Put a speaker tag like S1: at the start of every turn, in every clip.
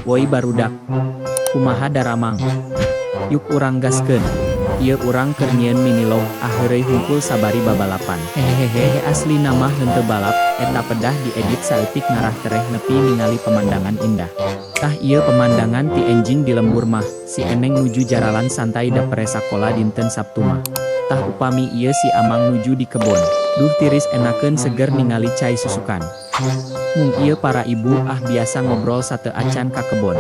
S1: Woi barudak, kumaha daramang. Yuk urang gaskeun. Ieu urang keur nyieun minilog, aheureuy hungkul sabari babalapan. Hehehe asli nama henteu balap, eta pedah diedit saeutik ngarah tereh nepi ningali pemandangan indah. Tah ieu pemandangan ti enjing di lembur mah, si Eneng nuju jaralan santai dapere sakola dinten Sabtu mah. Tah upami ieu si Amang nuju di kebon. Duh tiris enakeun seger ningali cai susukan. Mung ieu para ibu biasa ngobrol sateu acan ka kebon.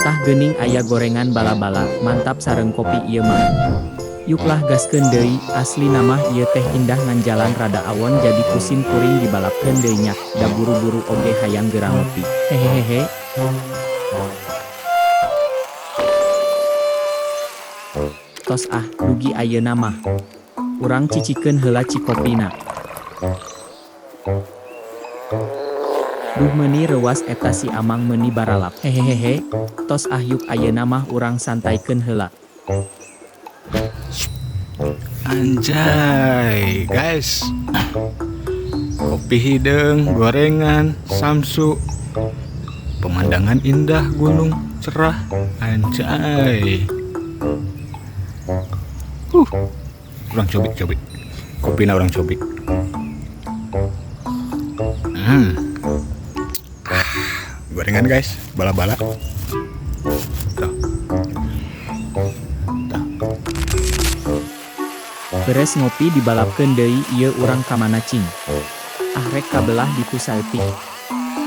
S1: Tah geuning aya gorengan bala-bala, mantap sareng kopi ieu mah. Yuklah gaskeun deui, asli namah ieu teh indah ngan jalan rada awon jadi pusing kuring dibalapkeun deui nyak, da buru-buru oge hayang geura ngopi. Hehehe. Tos dugi ayeuna mah. Urang cicikeun heula cikopina. Duh meuni reuas eta si Amang meuni baralap. Hehehe. Tos yuk ayeuna mah urang santaikeun heula.
S2: Anjay, guys. Kopi hideung, gorengan, samsu. Pemandangan indah, gunung cerah. Anjay. Urang cobik. Kopina urang cobik. Gorengan guys, bala-bala.
S1: Beres ngopi dibalapkeun deui ieu urang ka mana cing. Rek kabelah ditu saeutik.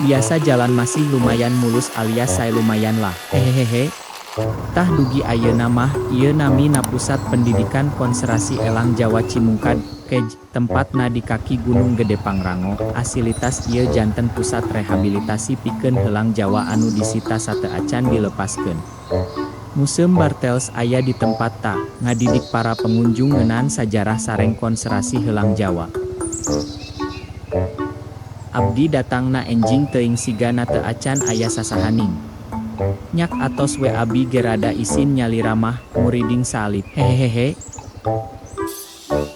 S1: Biasa jalan masih lumayan mulus alias sae lumayan lah. Hehehe. Tah dugi ayeuna mah ieu namina Pusat Pendidikan Konservasi Elang Jawa Cimungkad, tempatna di kaki Gunung Gede Pangrango. Asilitas ieu janten pusat rehabilitasi pikeun helang Jawa anu disita sateu acan dilepaskeun. Museum Bartels aya di tempat ngadidik para pengunjung ngeunaan sajarah sareng konservasi helang Jawa. Abdi datangna enjing teuing sigana teu acan aya sasahaning. Nyak atos we abi gerada isin nyali ramah, muriding salib. Hehehe.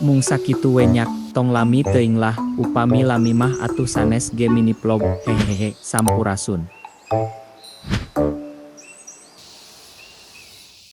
S1: Mung sakitu we nyak, tong lami teuing lah, upami lami mah atuh sanes ge mini vlog. Hehehe, sampurasun.